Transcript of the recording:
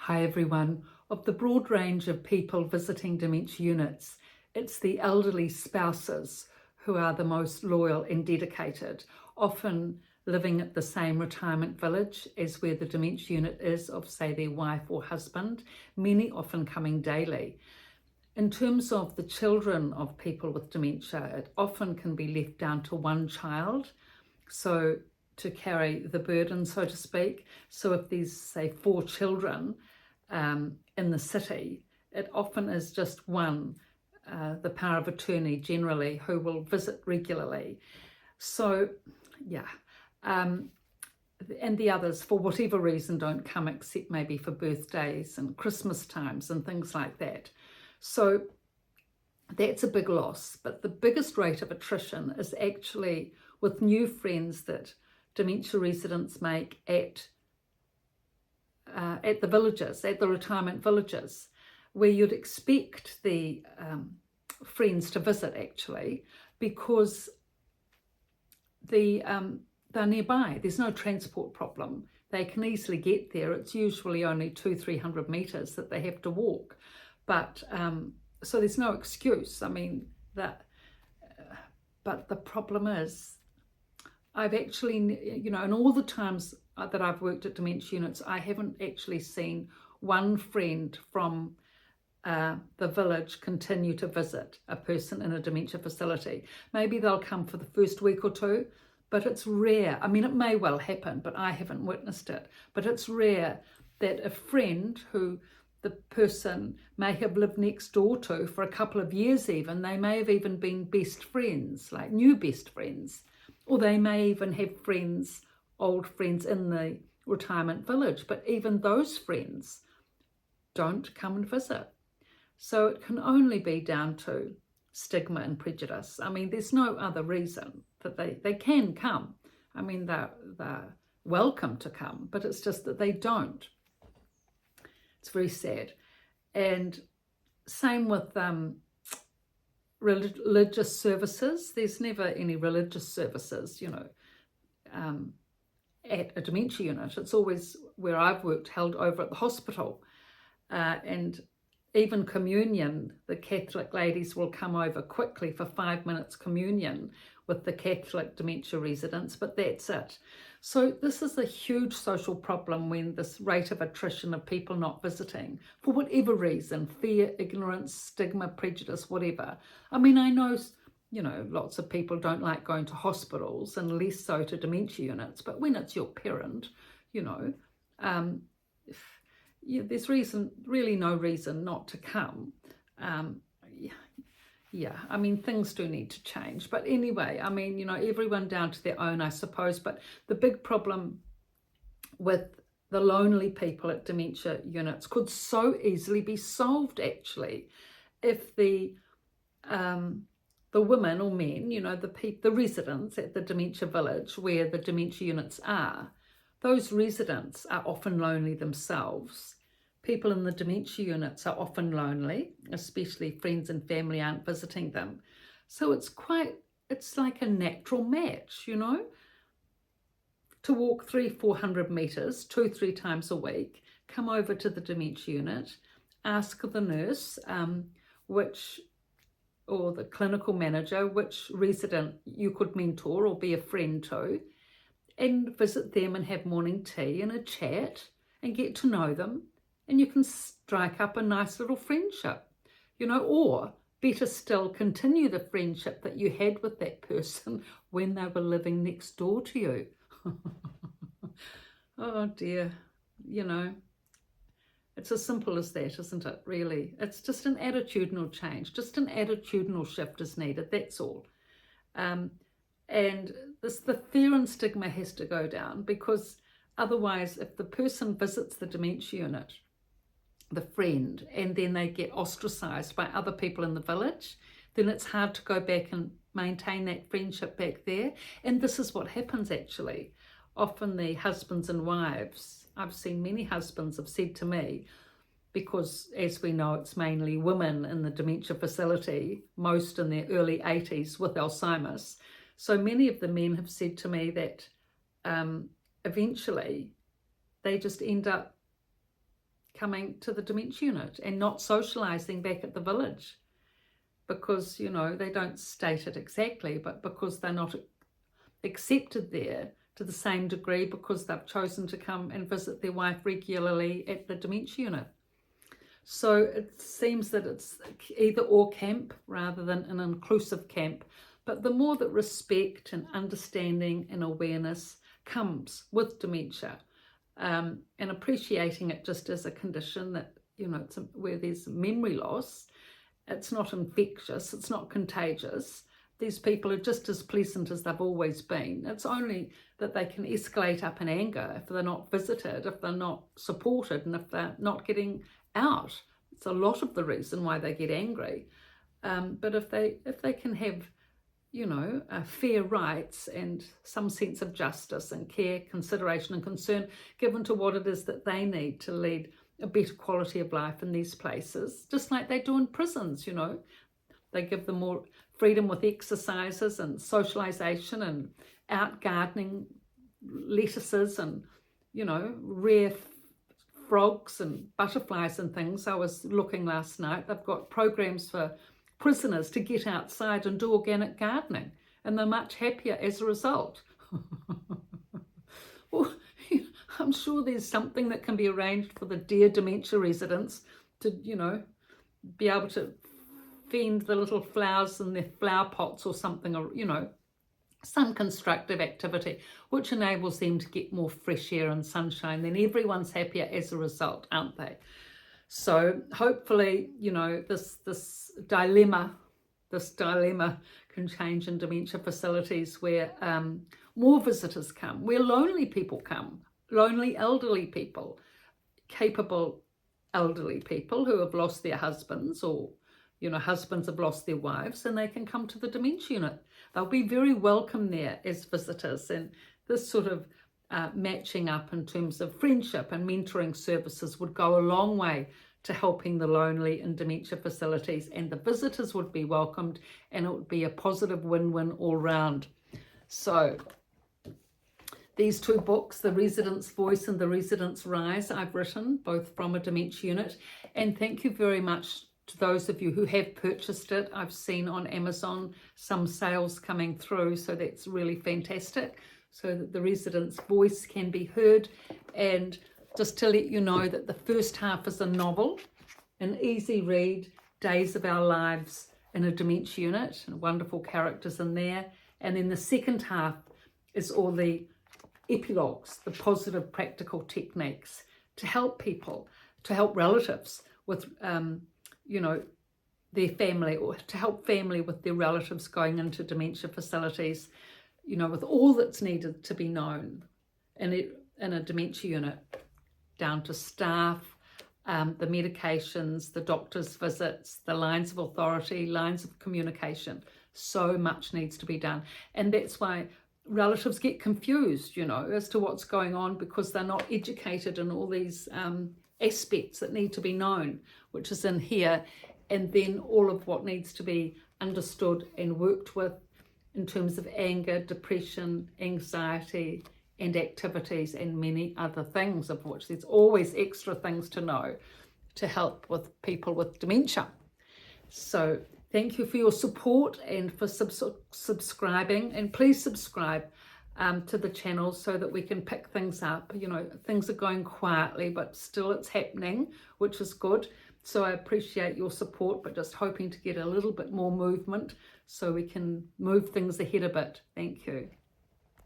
Hi everyone. Of the broad range of people visiting dementia units, it's the elderly spouses who are the most loyal and dedicated, often living at the same retirement village as where the dementia unit is of, say, their wife or husband, many often coming daily. In terms of the children of people with dementia, it often can be left down to one child, so to carry the burden, so to speak. So if there's, say, 4 children in the city, it often is just one, the power of attorney generally, who will visit regularly. So, yeah. And the others, for whatever reason, don't come except maybe for birthdays and Christmas times and things like that. So that's a big loss. But the biggest rate of attrition is actually with new friends that dementia residents make at the villages, at the retirement villages, where you'd expect the friends to visit actually, because they're nearby. There's no transport problem. They can easily get there. It's usually only 200-300 meters that they have to walk, but so there's no excuse. I mean that, but the problem is, I've actually, in all the times that I've worked at dementia units, I haven't actually seen one friend from the village continue to visit a person in a dementia facility. Maybe they'll come for the first week or two, but it's rare. I mean, it may well happen, but I haven't witnessed it. But it's rare that a friend who the person may have lived next door to for a couple of years even, they may have even been best friends, like new best friends, or they may even have friends, old friends in the retirement village, but even those friends don't come and visit. So it can only be down to stigma and prejudice. I mean, there's no other reason that they can come. I mean, they're welcome to come, but it's just that they don't. It's very sad. And same with religious services. There's never any religious services, at a dementia unit. It's always, where I've worked, held over at the hospital. And even communion, the Catholic ladies will come over quickly for 5 minutes communion with the Catholic dementia residents, but that's it. So this is a huge social problem when this rate of attrition of people not visiting, for whatever reason, fear, ignorance, stigma, prejudice, whatever. I mean, I know, lots of people don't like going to hospitals and less so to dementia units, but when it's your parent, there's really no reason not to come. I mean, things do need to change. But anyway, I mean, everyone down to their own, I suppose. But the big problem with the lonely people at dementia units could so easily be solved, actually, if the women or men, the residents at the dementia village where the dementia units are, those residents are often lonely themselves. People in the dementia units are often lonely, especially friends and family aren't visiting them. So it's like a natural match, to walk 300-400 meters 2-3 times a week, come over to the dementia unit, ask the nurse, or the clinical manager, which resident you could mentor or be a friend to, and visit them and have morning tea and a chat and get to know them. And you can strike up a nice little friendship, or better still, continue the friendship that you had with that person when they were living next door to you. Oh dear, it's as simple as that, isn't it, really? It's just an attitudinal change, just an attitudinal shift is needed, that's all. And the fear and stigma has to go down, because otherwise, if the person visits the dementia unit, the friend, and then they get ostracized by other people in the village, then it's hard to go back and maintain that friendship back there. And this is what happens actually. Often the husbands and wives, I've seen many husbands have said to me, because as we know, it's mainly women in the dementia facility, most in their early 80s with Alzheimer's. So many of the men have said to me that eventually they just end up coming to the dementia unit and not socialising back at the village because, you know, they don't state it exactly, but because they're not accepted there to the same degree because they've chosen to come and visit their wife regularly at the dementia unit. So it seems that it's either or camp rather than an inclusive camp. But the more that respect and understanding and awareness comes with dementia, and appreciating it just as a condition that, you know, it's where there's memory loss, it's not infectious, it's not contagious. These people are just as pleasant as they've always been. It's only that they can escalate up in anger if they're not visited, if they're not supported, and if they're not getting out. It's a lot of the reason why they get angry. But if they can have, you know, fair rights and some sense of justice and care, consideration and concern given to what it is that they need to lead a better quality of life in these places, just like they do in prisons, you know. They give them more freedom with exercises and socialisation and out gardening lettuces and, you know, rare frogs and butterflies and things. I was looking last night. They've got programs for prisoners to get outside and do organic gardening, and they're much happier as a result. Well, I'm sure there's something that can be arranged for the dear dementia residents to, you know, be able to fend the little flowers in their flower pots or something, or, you know, some constructive activity which enables them to get more fresh air and sunshine. Then everyone's happier as a result, aren't they? So hopefully, you know, this dilemma can change in dementia facilities where more visitors come, where lonely people come, lonely elderly people, capable elderly people who have lost their husbands, or, you know, husbands have lost their wives, and they can come to the dementia unit. They'll be very welcome there as visitors, and this sort of matching up in terms of friendship and mentoring services would go a long way to helping the lonely in dementia facilities, and the visitors would be welcomed, and it would be a positive win-win all round. So these two books, The Resident's Voice and The Resident's Rise, I've written, both from a dementia unit, and thank you very much to those of you who have purchased it. I've seen on Amazon some sales coming through, so that's really fantastic, so that the resident's voice can be heard. And just to let you know that the first half is a novel, an easy read, days of our lives in a dementia unit, and wonderful characters in there. And then the second half is all the epilogues, the positive practical techniques to help people, to help relatives with you know, their family, or to help family with their relatives going into dementia facilities, you know, with all that's needed to be known in a dementia unit, down to staff, the medications, the doctor's visits, the lines of authority, lines of communication. So much needs to be done. And that's why relatives get confused, you know, as to what's going on, because they're not educated in all these aspects that need to be known, which is in here, and then all of what needs to be understood and worked with in terms of anger, depression, anxiety, and activities, and many other things, of which there's always extra things to know to help with people with dementia. So thank you for your support and for subscribing, and please subscribe to the channel so that we can pick things up. You know, things are going quietly, but still it's happening, which is good. So I appreciate your support, but just hoping to get a little bit more movement so we can move things ahead a bit. Thank you.